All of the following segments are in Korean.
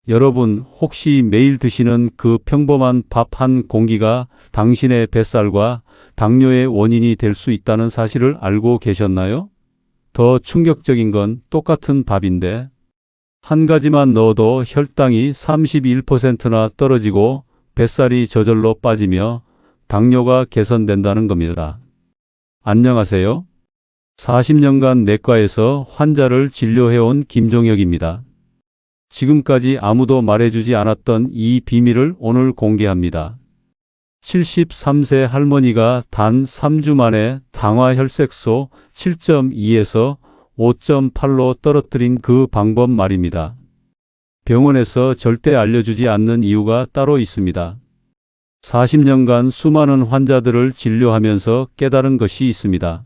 여러분, 혹시 매일 드시는 그 평범한 밥 한 공기가 당신의 뱃살과 당뇨의 원인이 될 수 있다는 사실을 알고 계셨나요? 더 충격적인 건 똑같은 밥인데 한 가지만 넣어도 혈당이 31%나 떨어지고 뱃살이 저절로 빠지며 당뇨가 개선된다는 겁니다. 안녕하세요. 40년간 내과에서 환자를 진료해온 김종혁입니다. 지금까지 아무도 말해주지 않았던 이 비밀을 오늘 공개합니다. 73세 할머니가 단 3주 만에 당화혈색소 7.2에서 5.8로 떨어뜨린 그 방법 말입니다. 병원에서 절대 알려주지 않는 이유가 따로 있습니다. 40년간 수많은 환자들을 진료하면서 깨달은 것이 있습니다.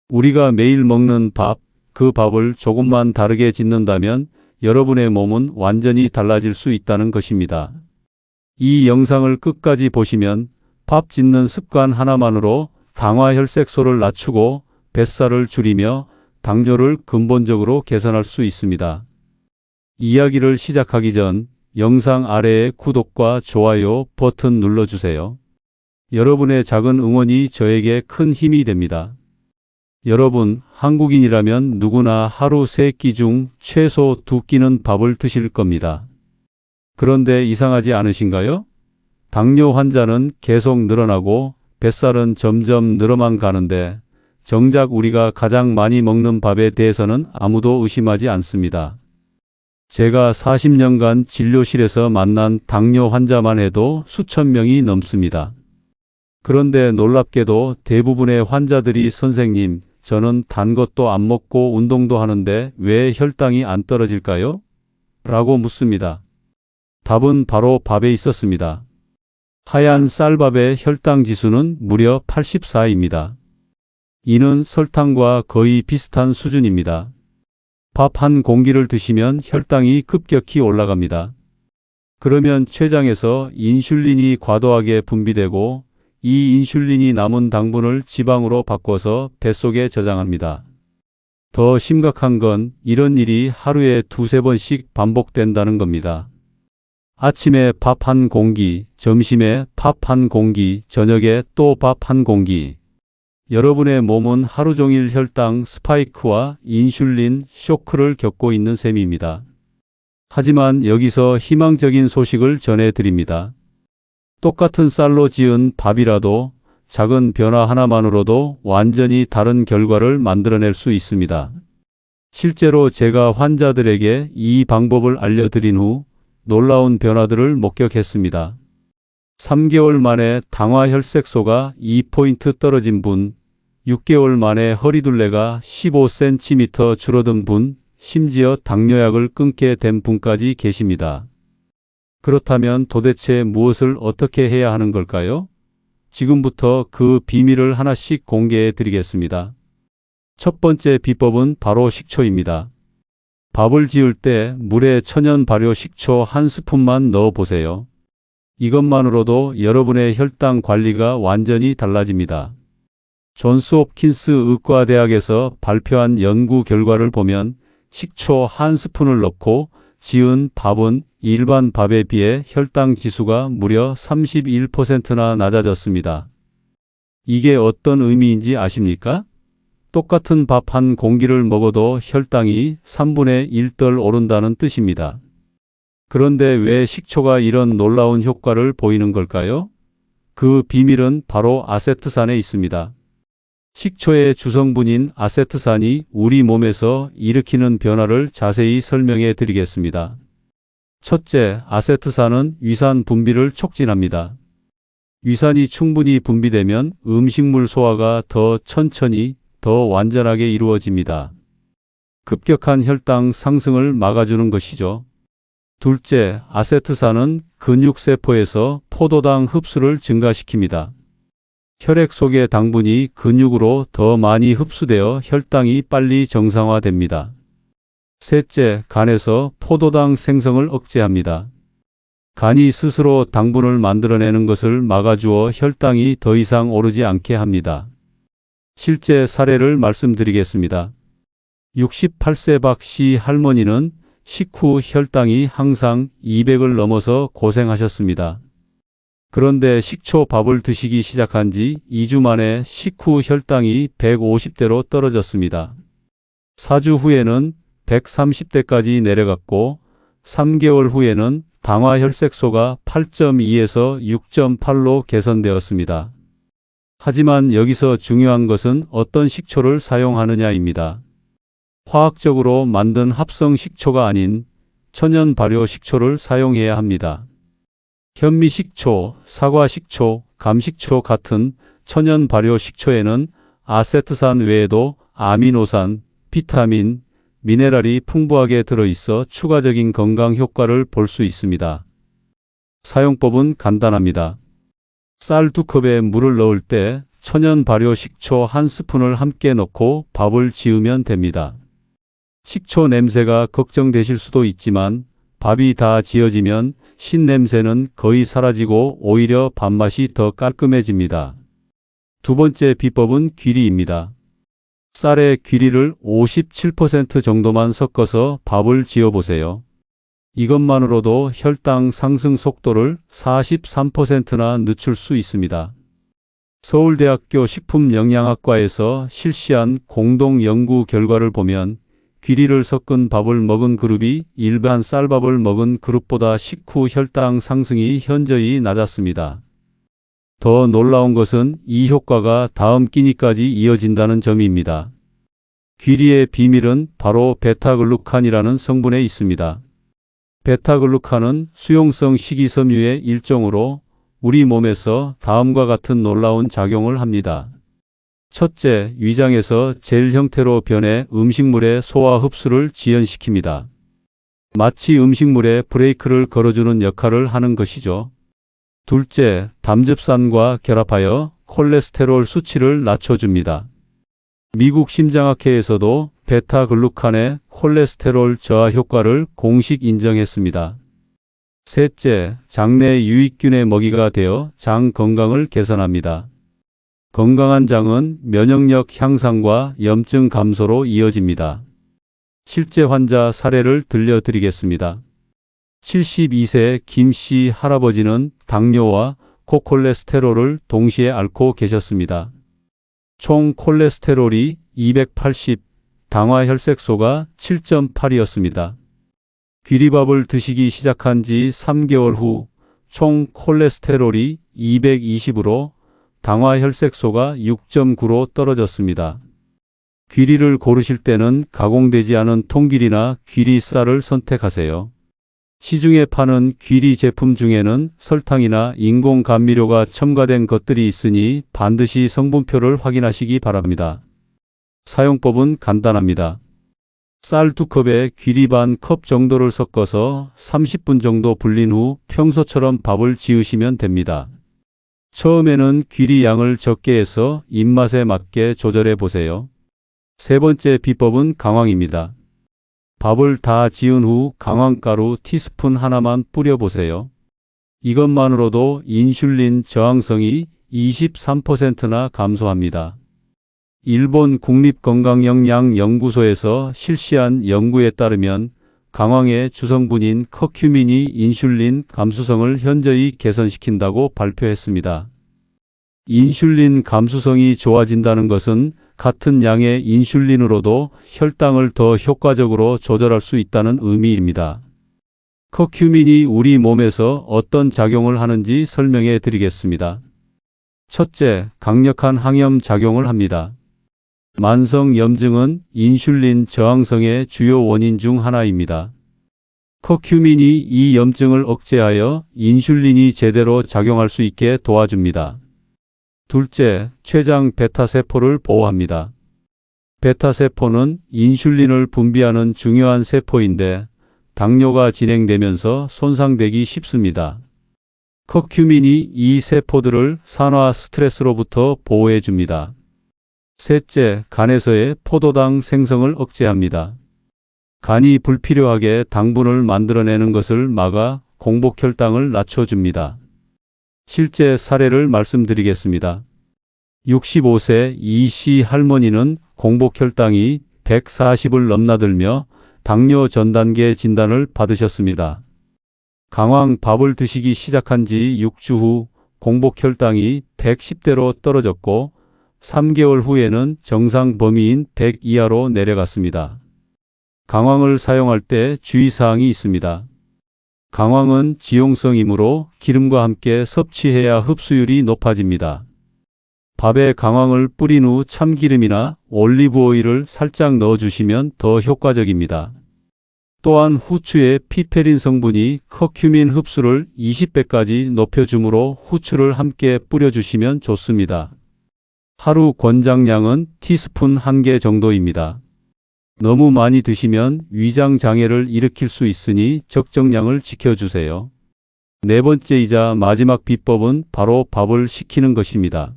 우리가 매일 먹는 밥, 그 밥을 조금만 다르게 짓는다면 여러분의 몸은 완전히 달라질 수 있다는 것입니다. 이 영상을 끝까지 보시면 밥 짓는 습관 하나만으로 당화혈색소를 낮추고 뱃살을 줄이며 당뇨를 근본적으로 개선할 수 있습니다. 이야기를 시작하기 전 영상 아래에 구독과 좋아요 버튼 눌러주세요. 여러분의 작은 응원이 저에게 큰 힘이 됩니다. 여러분, 한국인이라면 누구나 하루 3끼 중 최소 2끼는 밥을 드실 겁니다. 그런데 이상하지 않으신가요? 당뇨 환자는 계속 늘어나고 뱃살은 점점 늘어만 가는데 정작 우리가 가장 많이 먹는 밥에 대해서는 아무도 의심하지 않습니다. 제가 40년간 진료실에서 만난 당뇨 환자만 해도 수천 명이 넘습니다. 그런데 놀랍게도 대부분의 환자들이 선생님, 저는 단 것도 안 먹고 운동도 하는데 왜 혈당이 안 떨어질까요? 라고 묻습니다. 답은 바로 밥에 있었습니다. 하얀 쌀밥의 혈당 지수는 무려 84입니다. 이는 설탕과 거의 비슷한 수준입니다. 밥 한 공기를 드시면 혈당이 급격히 올라갑니다. 그러면 췌장에서 인슐린이 과도하게 분비되고 이 인슐린이 남은 당분을 지방으로 바꿔서 뱃속에 저장합니다. 더 심각한 건 이런 일이 하루에 2~3번씩 반복된다는 겁니다. 아침에 밥 한 공기, 점심에 밥 한 공기, 저녁에 또 밥 한 공기. 여러분의 몸은 하루 종일 혈당 스파이크와 인슐린 쇼크를 겪고 있는 셈입니다. 하지만 여기서 희망적인 소식을 전해드립니다. 똑같은 쌀로 지은 밥이라도 작은 변화 하나만으로도 완전히 다른 결과를 만들어낼 수 있습니다. 실제로 제가 환자들에게 이 방법을 알려드린 후 놀라운 변화들을 목격했습니다. 3개월 만에 당화혈색소가 2포인트 떨어진 분, 6개월 만에 허리둘레가 15cm 줄어든 분, 심지어 당뇨약을 끊게 된 분까지 계십니다. 그렇다면 도대체 무엇을 어떻게 해야 하는 걸까요? 지금부터 그 비밀을 하나씩 공개해 드리겠습니다. 첫 번째 비법은 바로 식초입니다. 밥을 지을 때 물에 천연 발효 식초 1스푼만 넣어 보세요. 이것만으로도 여러분의 혈당 관리가 완전히 달라집니다. 존스 홉킨스 의과대학에서 발표한 연구 결과를 보면 식초 1스푼을 넣고 지은 밥은 일반 밥에 비해 혈당 지수가 무려 31%나 낮아졌습니다. 이게 어떤 의미인지 아십니까? 똑같은 밥 한 공기를 먹어도 혈당이 3분의 1덜 오른다는 뜻입니다. 그런데 왜 식초가 이런 놀라운 효과를 보이는 걸까요? 그 비밀은 바로 아세트산에 있습니다. 식초의 주성분인 아세트산이 우리 몸에서 일으키는 변화를 자세히 설명해 드리겠습니다. 첫째, 아세트산은 위산 분비를 촉진합니다. 위산이 충분히 분비되면 음식물 소화가 더 천천히, 더 완전하게 이루어집니다. 급격한 혈당 상승을 막아주는 것이죠. 둘째, 아세트산은 근육세포에서 포도당 흡수를 증가시킵니다. 혈액 속의 당분이 근육으로 더 많이 흡수되어 혈당이 빨리 정상화됩니다. 셋째, 간에서 포도당 생성을 억제합니다. 간이 스스로 당분을 만들어내는 것을 막아주어 혈당이 더 이상 오르지 않게 합니다. 실제 사례를 말씀드리겠습니다. 68세 박 씨 할머니는 식후 혈당이 항상 200을 넘어서 고생하셨습니다. 그런데 식초 밥을 드시기 시작한 지 2주 만에 식후 혈당이 150대로 떨어졌습니다. 4주 후에는 130대까지 내려갔고 3개월 후에는 당화혈색소가 8.2에서 6.8로 개선되었습니다. 하지만 여기서 중요한 것은 어떤 식초를 사용하느냐입니다. 화학적으로 만든 합성 식초가 아닌 천연 발효 식초를 사용해야 합니다. 현미식초, 사과식초, 감식초 같은 천연 발효 식초에는 아세트산 외에도 아미노산, 비타민, 미네랄이 풍부하게 들어있어 추가적인 건강 효과를 볼 수 있습니다. 사용법은 간단합니다. 쌀 2컵에 물을 넣을 때 천연 발효 식초 1스푼을 함께 넣고 밥을 지으면 됩니다. 식초 냄새가 걱정되실 수도 있지만 밥이 다 지어지면 신냄새는 거의 사라지고 오히려 밥맛이 더 깔끔해집니다. 두 번째 비법은 귀리입니다. 쌀에 귀리를 57% 정도만 섞어서 밥을 지어보세요. 이것만으로도 혈당 상승 속도를 43%나 늦출 수 있습니다. 서울대학교 식품영양학과에서 실시한 공동 연구 결과를 보면 귀리를 섞은 밥을 먹은 그룹이 일반 쌀밥을 먹은 그룹보다 식후 혈당 상승이 현저히 낮았습니다. 더 놀라운 것은 이 효과가 다음 끼니까지 이어진다는 점입니다. 귀리의 비밀은 바로 베타글루칸이라는 성분에 있습니다. 베타글루칸은 수용성 식이섬유의 일종으로 우리 몸에서 다음과 같은 놀라운 작용을 합니다. 첫째, 위장에서 젤 형태로 변해 음식물의 소화 흡수를 지연시킵니다. 마치 음식물에 브레이크를 걸어주는 역할을 하는 것이죠. 둘째, 담즙산과 결합하여 콜레스테롤 수치를 낮춰줍니다. 미국 심장학회에서도 베타글루칸의 콜레스테롤 저하 효과를 공식 인정했습니다. 셋째, 장내 유익균의 먹이가 되어 장 건강을 개선합니다. 건강한 장은 면역력 향상과 염증 감소로 이어집니다. 실제 환자 사례를 들려드리겠습니다. 72세 김씨 할아버지는 당뇨와 고콜레스테롤을 동시에 앓고 계셨습니다. 총 콜레스테롤이 280, 당화혈색소가 7.8이었습니다. 귀리밥을 드시기 시작한 지 3개월 후 총 콜레스테롤이 220으로 당화혈색소가 6.9로 떨어졌습니다. 귀리를 고르실 때는 가공되지 않은 통귀리나 귀리쌀을 선택하세요. 시중에 파는 귀리 제품 중에는 설탕이나 인공 감미료가 첨가된 것들이 있으니 반드시 성분표를 확인하시기 바랍니다. 사용법은 간단합니다. 쌀 2컵에 귀리 반 컵 정도를 섞어서 30분 정도 불린 후 평소처럼 밥을 지으시면 됩니다. 처음에는 귀리 양을 적게 해서 입맛에 맞게 조절해 보세요. 세 번째 비법은 강황입니다. 밥을 다 지은 후 강황가루 티스푼 하나만 뿌려보세요. 이것만으로도 인슐린 저항성이 23%나 감소합니다. 일본 국립건강영양연구소에서 실시한 연구에 따르면 강황의 주성분인 커큐민이 인슐린 감수성을 현저히 개선시킨다고 발표했습니다. 인슐린 감수성이 좋아진다는 것은 같은 양의 인슐린으로도 혈당을 더 효과적으로 조절할 수 있다는 의미입니다. 커큐민이 우리 몸에서 어떤 작용을 하는지 설명해 드리겠습니다. 첫째, 강력한 항염 작용을 합니다. 만성염증은 인슐린 저항성의 주요 원인 중 하나입니다. 커큐민이 이 염증을 억제하여 인슐린이 제대로 작용할 수 있게 도와줍니다. 둘째, 췌장 베타세포를 보호합니다. 베타세포는 인슐린을 분비하는 중요한 세포인데 당뇨가 진행되면서 손상되기 쉽습니다. 커큐민이 이 세포들을 산화 스트레스로부터 보호해 줍니다. 셋째, 간에서의 포도당 생성을 억제합니다. 간이 불필요하게 당분을 만들어내는 것을 막아 공복혈당을 낮춰줍니다. 실제 사례를 말씀드리겠습니다. 65세 이씨 할머니는 공복혈당이 140을 넘나들며 당뇨 전 단계 진단을 받으셨습니다. 강황 밥을 드시기 시작한 지 6주 후 공복 혈당이 110대로 떨어졌고 3개월 후에는 정상 범위인 100 이하로 내려갔습니다. 강황을 사용할 때 주의사항이 있습니다. 강황은 지용성이므로 기름과 함께 섭취해야 흡수율이 높아집니다. 밥에 강황을 뿌린 후 참기름이나 올리브 오일을 살짝 넣어주시면 더 효과적입니다. 또한 후추의 피페린 성분이 커큐민 흡수를 20배까지 높여주므로 후추를 함께 뿌려주시면 좋습니다. 하루 권장량은 티스푼 1개 정도입니다. 너무 많이 드시면 위장 장애를 일으킬 수 있으니 적정량을 지켜주세요. 네 번째이자 마지막 비법은 바로 밥을 식히는 것입니다.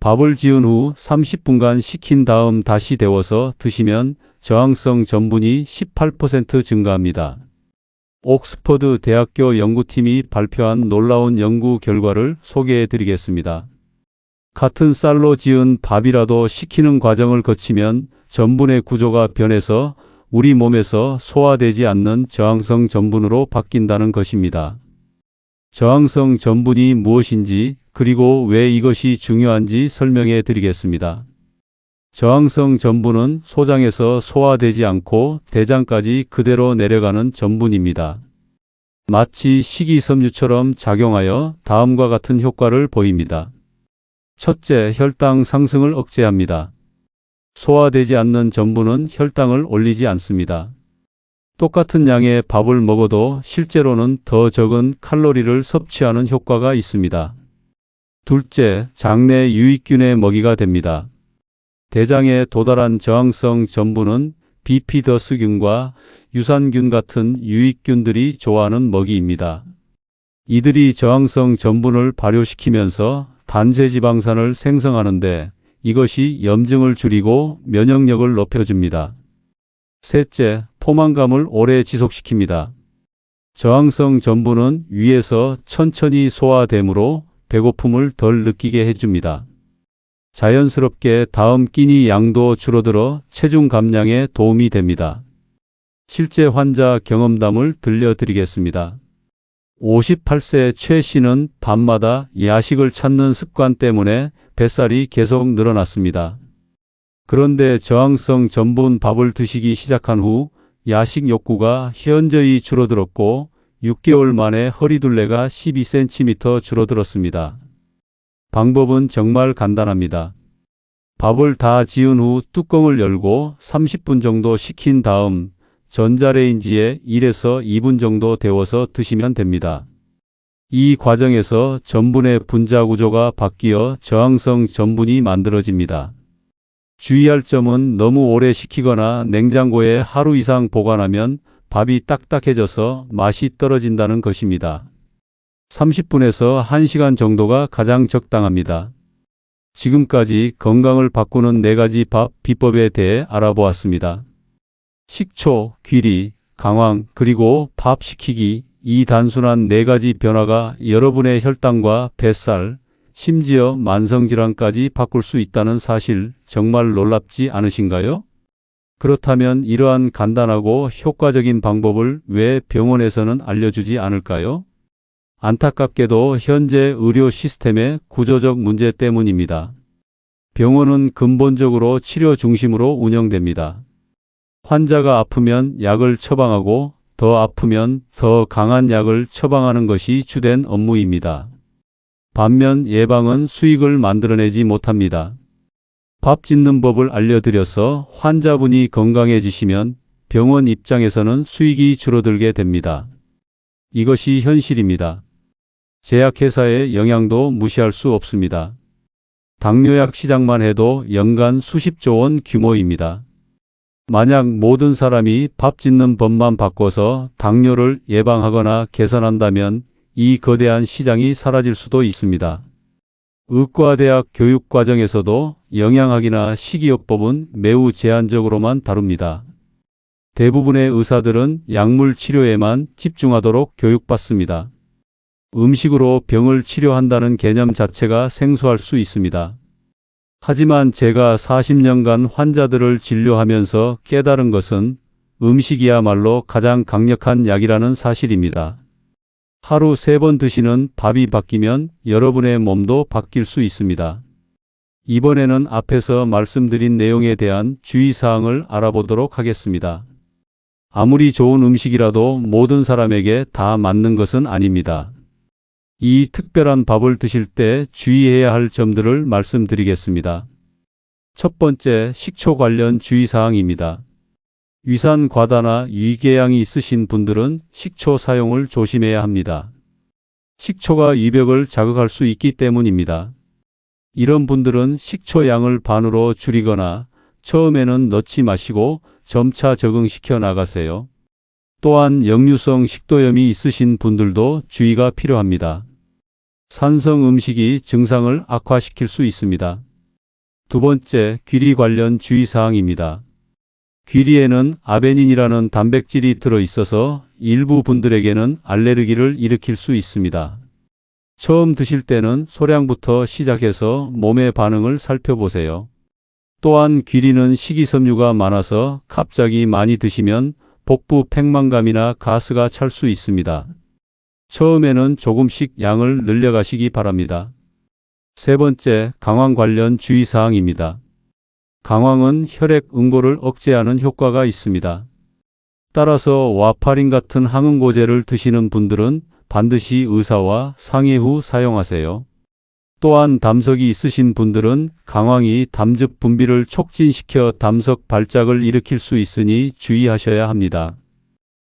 밥을 지은 후 30분간 식힌 다음 다시 데워서 드시면 저항성 전분이 18% 증가합니다. 옥스퍼드 대학교 연구팀이 발표한 놀라운 연구 결과를 소개해 드리겠습니다. 같은 쌀로 지은 밥이라도 식히는 과정을 거치면 전분의 구조가 변해서 우리 몸에서 소화되지 않는 저항성 전분으로 바뀐다는 것입니다. 저항성 전분이 무엇인지 그리고 왜 이것이 중요한지 설명해 드리겠습니다. 저항성 전분은 소장에서 소화되지 않고 대장까지 그대로 내려가는 전분입니다. 마치 식이섬유처럼 작용하여 다음과 같은 효과를 보입니다. 첫째, 혈당 상승을 억제합니다. 소화되지 않는 전분은 혈당을 올리지 않습니다. 똑같은 양의 밥을 먹어도 실제로는 더 적은 칼로리를 섭취하는 효과가 있습니다. 둘째, 장내 유익균의 먹이가 됩니다. 대장에 도달한 저항성 전분은 비피더스균과 유산균 같은 유익균들이 좋아하는 먹이입니다. 이들이 저항성 전분을 발효시키면서 단체지방산을 생성하는데 이것이 염증을 줄이고 면역력을 높여줍니다. 셋째, 포만감을 오래 지속시킵니다. 저항성 전분은 위에서 천천히 소화되므로 배고픔을 덜 느끼게 해줍니다. 자연스럽게 다음 끼니 양도 줄어들어 체중 감량에 도움이 됩니다. 실제 환자 경험담을 들려드리겠습니다. 58세 최 씨는 밤마다 야식을 찾는 습관 때문에 뱃살이 계속 늘어났습니다. 그런데 저항성 전분 밥을 드시기 시작한 후 야식 욕구가 현저히 줄어들었고 6개월 만에 허리둘레가 12cm 줄어들었습니다. 방법은 정말 간단합니다. 밥을 다 지은 후 뚜껑을 열고 30분 정도 식힌 다음 전자레인지에 1에서 2분 정도 데워서 드시면 됩니다. 이 과정에서 전분의 분자 구조가 바뀌어 저항성 전분이 만들어집니다. 주의할 점은 너무 오래 식히거나 냉장고에 하루 이상 보관하면 밥이 딱딱해져서 맛이 떨어진다는 것입니다. 30분에서 1시간 정도가 가장 적당합니다. 지금까지 건강을 바꾸는 4가지 밥 비법에 대해 알아보았습니다. 식초, 귀리, 강황, 그리고 밥 식히기, 이 단순한 4가지 변화가 여러분의 혈당과 뱃살, 심지어 만성질환까지 바꿀 수 있다는 사실 정말 놀랍지 않으신가요? 그렇다면 이러한 간단하고 효과적인 방법을 왜 병원에서는 알려주지 않을까요? 안타깝게도 현재 의료 시스템의 구조적 문제 때문입니다. 병원은 근본적으로 치료 중심으로 운영됩니다. 환자가 아프면 약을 처방하고 더 아프면 더 강한 약을 처방하는 것이 주된 업무입니다. 반면 예방은 수익을 만들어내지 못합니다. 밥 짓는 법을 알려드려서 환자분이 건강해지시면 병원 입장에서는 수익이 줄어들게 됩니다. 이것이 현실입니다. 제약회사의 영향도 무시할 수 없습니다. 당뇨약 시장만 해도 연간 수십조 원 규모입니다. 만약 모든 사람이 밥 짓는 법만 바꿔서 당뇨를 예방하거나 개선한다면 이 거대한 시장이 사라질 수도 있습니다. 의과대학 교육과정에서도 영양학이나 식이요법은 매우 제한적으로만 다룹니다. 대부분의 의사들은 약물 치료에만 집중하도록 교육받습니다. 음식으로 병을 치료한다는 개념 자체가 생소할 수 있습니다. 하지만 제가 40년간 환자들을 진료하면서 깨달은 것은 음식이야말로 가장 강력한 약이라는 사실입니다. 하루 3번 드시는 밥이 바뀌면 여러분의 몸도 바뀔 수 있습니다. 이번에는 앞에서 말씀드린 내용에 대한 주의사항을 알아보도록 하겠습니다. 아무리 좋은 음식이라도 모든 사람에게 다 맞는 것은 아닙니다. 이 특별한 밥을 드실 때 주의해야 할 점들을 말씀드리겠습니다. 첫 번째, 식초 관련 주의사항입니다. 위산 과다나 위궤양이 있으신 분들은 식초 사용을 조심해야 합니다. 식초가 위벽을 자극할 수 있기 때문입니다. 이런 분들은 식초 양을 반으로 줄이거나 처음에는 넣지 마시고 점차 적응시켜 나가세요. 또한 역류성 식도염이 있으신 분들도 주의가 필요합니다. 산성 음식이 증상을 악화시킬 수 있습니다. 두 번째, 귀리 관련 주의사항입니다. 귀리에는 아베닌이라는 단백질이 들어있어서 일부 분들에게는 알레르기를 일으킬 수 있습니다. 처음 드실 때는 소량부터 시작해서 몸의 반응을 살펴보세요. 또한 귀리는 식이섬유가 많아서 갑자기 많이 드시면 복부 팽만감이나 가스가 찰 수 있습니다. 처음에는 조금씩 양을 늘려가시기 바랍니다. 세 번째, 강황 관련 주의사항입니다. 강황은 혈액 응고를 억제하는 효과가 있습니다. 따라서 와파린 같은 항응고제를 드시는 분들은 반드시 의사와 상의 후 사용하세요. 또한 담석이 있으신 분들은 강황이 담즙 분비를 촉진시켜 담석 발작을 일으킬 수 있으니 주의하셔야 합니다.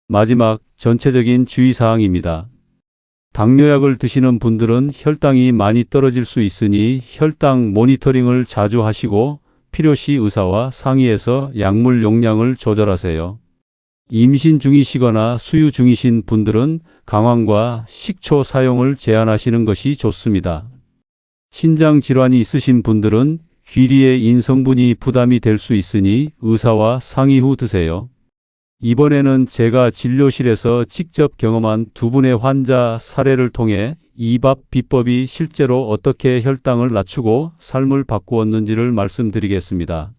마지막, 전체적인 주의사항입니다. 당뇨약을 드시는 분들은 혈당이 많이 떨어질 수 있으니 혈당 모니터링을 자주 하시고 필요시 의사와 상의해서 약물 용량을 조절하세요. 임신 중이시거나 수유 중이신 분들은 강황과 식초 사용을 제한하시는 것이 좋습니다. 신장 질환이 있으신 분들은 귀리에 인성분이 부담이 될 수 있으니 의사와 상의 후 드세요. 이번에는 제가 진료실에서 직접 경험한 두 분의 환자 사례를 통해 이 밥 비법이 실제로 어떻게 혈당을 낮추고 삶을 바꾸었는지를 말씀드리겠습니다.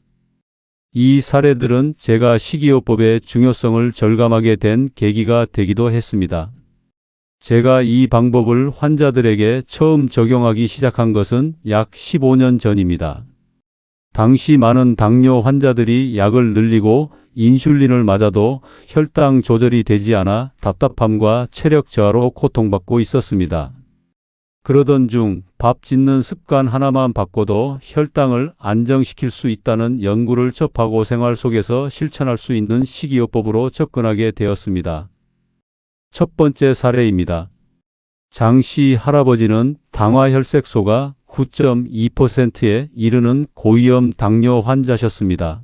이 사례들은 제가 식이요법의 중요성을 절감하게 된 계기가 되기도 했습니다. 제가 이 방법을 환자들에게 처음 적용하기 시작한 것은 약 15년 전입니다. 당시 많은 당뇨 환자들이 약을 늘리고 인슐린을 맞아도 혈당 조절이 되지 않아 답답함과 체력 저하로 고통받고 있었습니다. 그러던 중 밥 짓는 습관 하나만 바꿔도 혈당을 안정시킬 수 있다는 연구를 접하고 생활 속에서 실천할 수 있는 식이요법으로 접근하게 되었습니다. 첫 번째 사례입니다. 장씨 할아버지는 당화혈색소가 9.2%에 이르는 고위험 당뇨 환자셨습니다.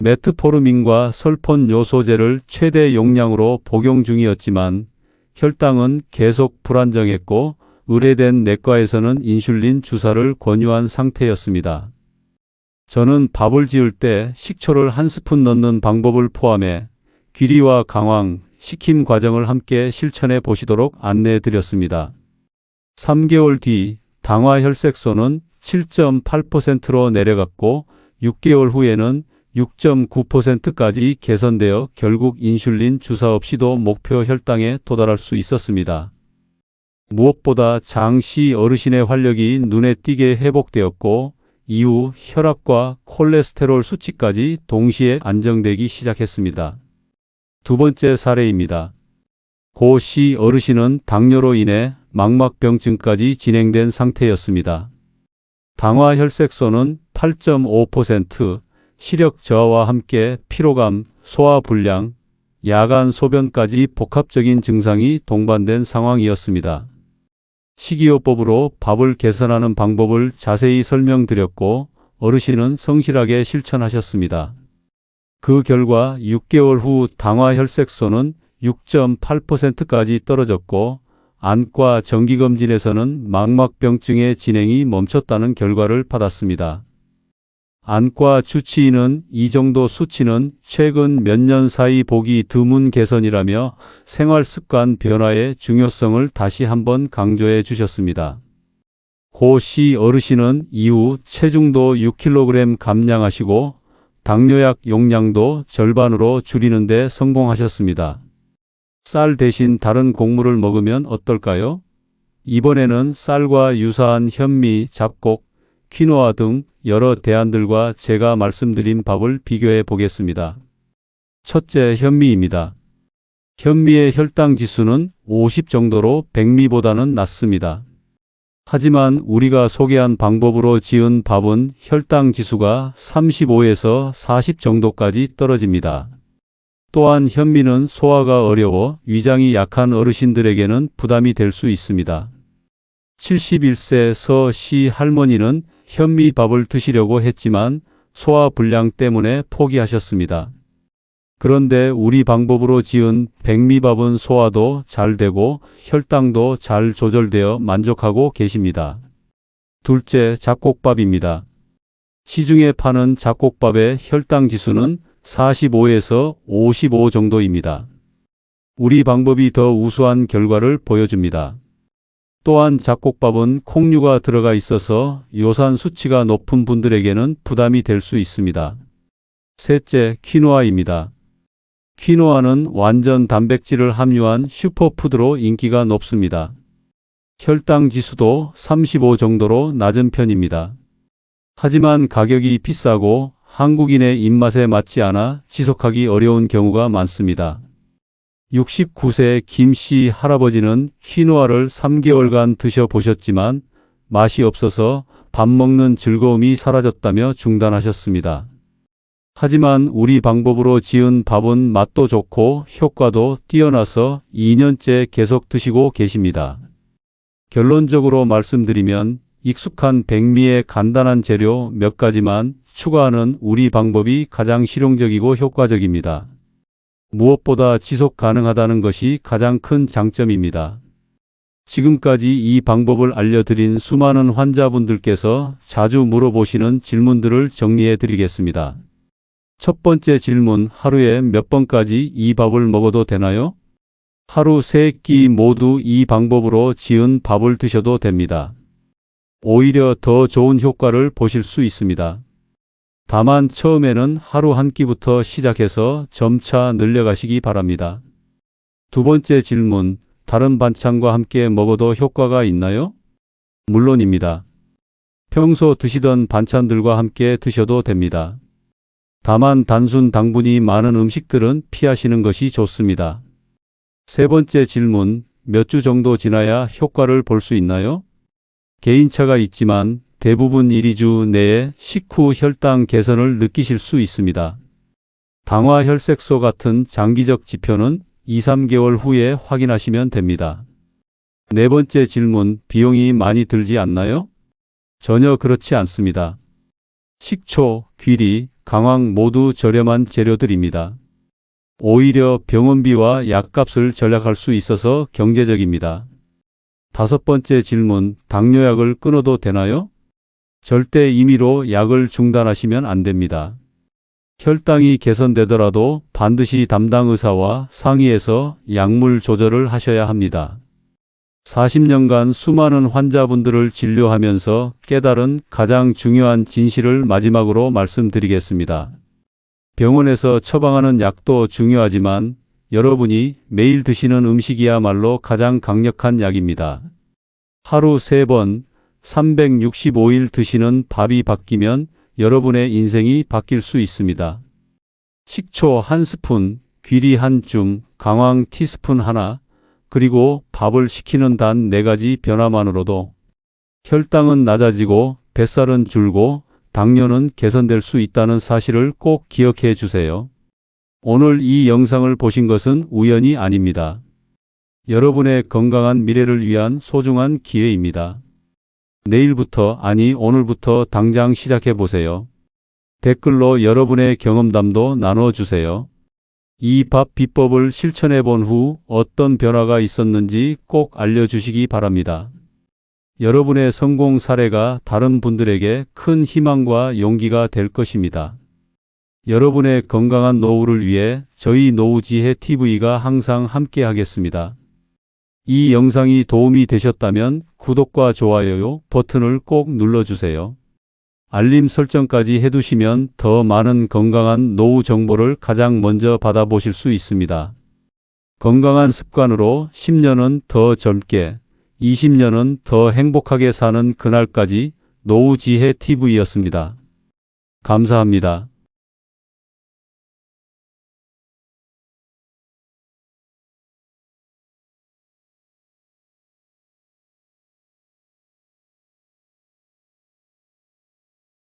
메트포르민과 설폰 요소제를 최대 용량으로 복용 중이었지만 혈당은 계속 불안정했고 의뢰된 내과에서는 인슐린 주사를 권유한 상태였습니다. 저는 밥을 지을 때 식초를 1스푼 넣는 방법을 포함해 귀리와 강황, 식힘 과정을 함께 실천해 보시도록 안내해 드렸습니다. 3개월 뒤 당화혈색소는 7.8%로 내려갔고 6개월 후에는 6.9%까지 개선되어 결국 인슐린 주사 없이도 목표 혈당에 도달할 수 있었습니다. 무엇보다 장씨 어르신의 활력이 눈에 띄게 회복되었고 이후 혈압과 콜레스테롤 수치까지 동시에 안정되기 시작했습니다. 두 번째 사례입니다. 고 씨 어르신은 당뇨로 인해 망막병증까지 진행된 상태였습니다. 당화혈색소는 8.5%, 시력 저하와 함께 피로감, 소화불량, 야간 소변까지 복합적인 증상이 동반된 상황이었습니다. 식이요법으로 밥을 개선하는 방법을 자세히 설명드렸고 어르신은 성실하게 실천하셨습니다. 그 결과 6개월 후 당화혈색소는 6.8%까지 떨어졌고 안과 정기검진에서는 망막병증의 진행이 멈췄다는 결과를 받았습니다. 안과 주치의는 이 정도 수치는 최근 몇 년 사이 보기 드문 개선이라며 생활습관 변화의 중요성을 다시 한번 강조해 주셨습니다. 고 씨 어르신은 이후 체중도 6kg 감량하시고 당뇨약 용량도 절반으로 줄이는 데 성공하셨습니다. 쌀 대신 다른 곡물을 먹으면 어떨까요? 이번에는 쌀과 유사한 현미, 잡곡, 퀴노아 등 여러 대안들과 제가 말씀드린 밥을 비교해 보겠습니다. 첫째, 현미입니다. 현미의 혈당 지수는 50 정도로 백미보다는 낮습니다. 하지만 우리가 소개한 방법으로 지은 밥은 혈당 지수가 35에서 40 정도까지 떨어집니다. 또한 현미는 소화가 어려워 위장이 약한 어르신들에게는 부담이 될 수 있습니다. 71세 서씨 할머니는 현미밥을 드시려고 했지만 소화불량 때문에 포기하셨습니다. 그런데 우리 방법으로 지은 백미밥은 소화도 잘 되고 혈당도 잘 조절되어 만족하고 계십니다. 둘째, 잡곡밥입니다. 시중에 파는 잡곡밥의 혈당 지수는 45에서 55 정도입니다. 우리 방법이 더 우수한 결과를 보여줍니다. 또한 잡곡밥은 콩류가 들어가 있어서 요산 수치가 높은 분들에게는 부담이 될 수 있습니다. 셋째, 퀴노아입니다. 퀴노아는 완전 단백질을 함유한 슈퍼푸드로 인기가 높습니다. 혈당 지수도 35 정도로 낮은 편입니다. 하지만 가격이 비싸고 한국인의 입맛에 맞지 않아 지속하기 어려운 경우가 많습니다. 69세 김씨 할아버지는 퀴노아를 3개월간 드셔보셨지만 맛이 없어서 밥 먹는 즐거움이 사라졌다며 중단하셨습니다. 하지만 우리 방법으로 지은 밥은 맛도 좋고 효과도 뛰어나서 2년째 계속 드시고 계십니다. 결론적으로 말씀드리면 익숙한 백미의 간단한 재료 몇 가지만 추가하는 우리 방법이 가장 실용적이고 효과적입니다. 무엇보다 지속 가능하다는 것이 가장 큰 장점입니다. 지금까지 이 방법을 알려드린 수많은 환자분들께서 자주 물어보시는 질문들을 정리해 드리겠습니다. 첫 번째 질문, 하루에 몇 번까지 이 밥을 먹어도 되나요? 하루 3끼 모두 이 방법으로 지은 밥을 드셔도 됩니다. 오히려 더 좋은 효과를 보실 수 있습니다. 다만 처음에는 하루 한 끼부터 시작해서 점차 늘려가시기 바랍니다. 두 번째 질문, 다른 반찬과 함께 먹어도 효과가 있나요? 물론입니다. 평소 드시던 반찬들과 함께 드셔도 됩니다. 다만 단순 당분이 많은 음식들은 피하시는 것이 좋습니다. 세 번째 질문, 몇 주 정도 지나야 효과를 볼 수 있나요? 개인차가 있지만 대부분 1~2주 내에 식후 혈당 개선을 느끼실 수 있습니다. 당화혈색소 같은 장기적 지표는 2~3개월 후에 확인하시면 됩니다. 네 번째 질문, 비용이 많이 들지 않나요? 전혀 그렇지 않습니다. 식초, 귀리, 강황 모두 저렴한 재료들입니다. 오히려 병원비와 약값을 절약할 수 있어서 경제적입니다. 다섯 번째 질문, 당뇨약을 끊어도 되나요? 절대 임의로 약을 중단하시면 안 됩니다. 혈당이 개선되더라도 반드시 담당 의사와 상의해서 약물 조절을 하셔야 합니다. 40년간 수많은 환자분들을 진료하면서 깨달은 가장 중요한 진실을 마지막으로 말씀드리겠습니다. 병원에서 처방하는 약도 중요하지만 여러분이 매일 드시는 음식이야말로 가장 강력한 약입니다. 하루 3번, 365일 드시는 밥이 바뀌면 여러분의 인생이 바뀔 수 있습니다. 식초 1스푼, 귀리 1줌, 강황 티스푼 1, 그리고 밥을 시키는 단 4가지 변화만으로도 혈당은 낮아지고 뱃살은 줄고 당뇨는 개선될 수 있다는 사실을 꼭 기억해 주세요. 오늘 이 영상을 보신 것은 우연이 아닙니다. 여러분의 건강한 미래를 위한 소중한 기회입니다. 내일부터, 아니 오늘부터 당장 시작해 보세요. 댓글로 여러분의 경험담도 나눠주세요. 이 밥 비법을 실천해 본 후 어떤 변화가 있었는지 꼭 알려주시기 바랍니다. 여러분의 성공 사례가 다른 분들에게 큰 희망과 용기가 될 것입니다. 여러분의 건강한 노후를 위해 저희 노후지혜 TV가 항상 함께 하겠습니다. 이 영상이 도움이 되셨다면 구독과 좋아요 버튼을 꼭 눌러주세요. 알림 설정까지 해두시면 더 많은 건강한 노후 정보를 가장 먼저 받아보실 수 있습니다. 건강한 습관으로 10년은 더 젊게, 20년은 더 행복하게 사는 그날까지 노후 지혜 TV였습니다. 감사합니다.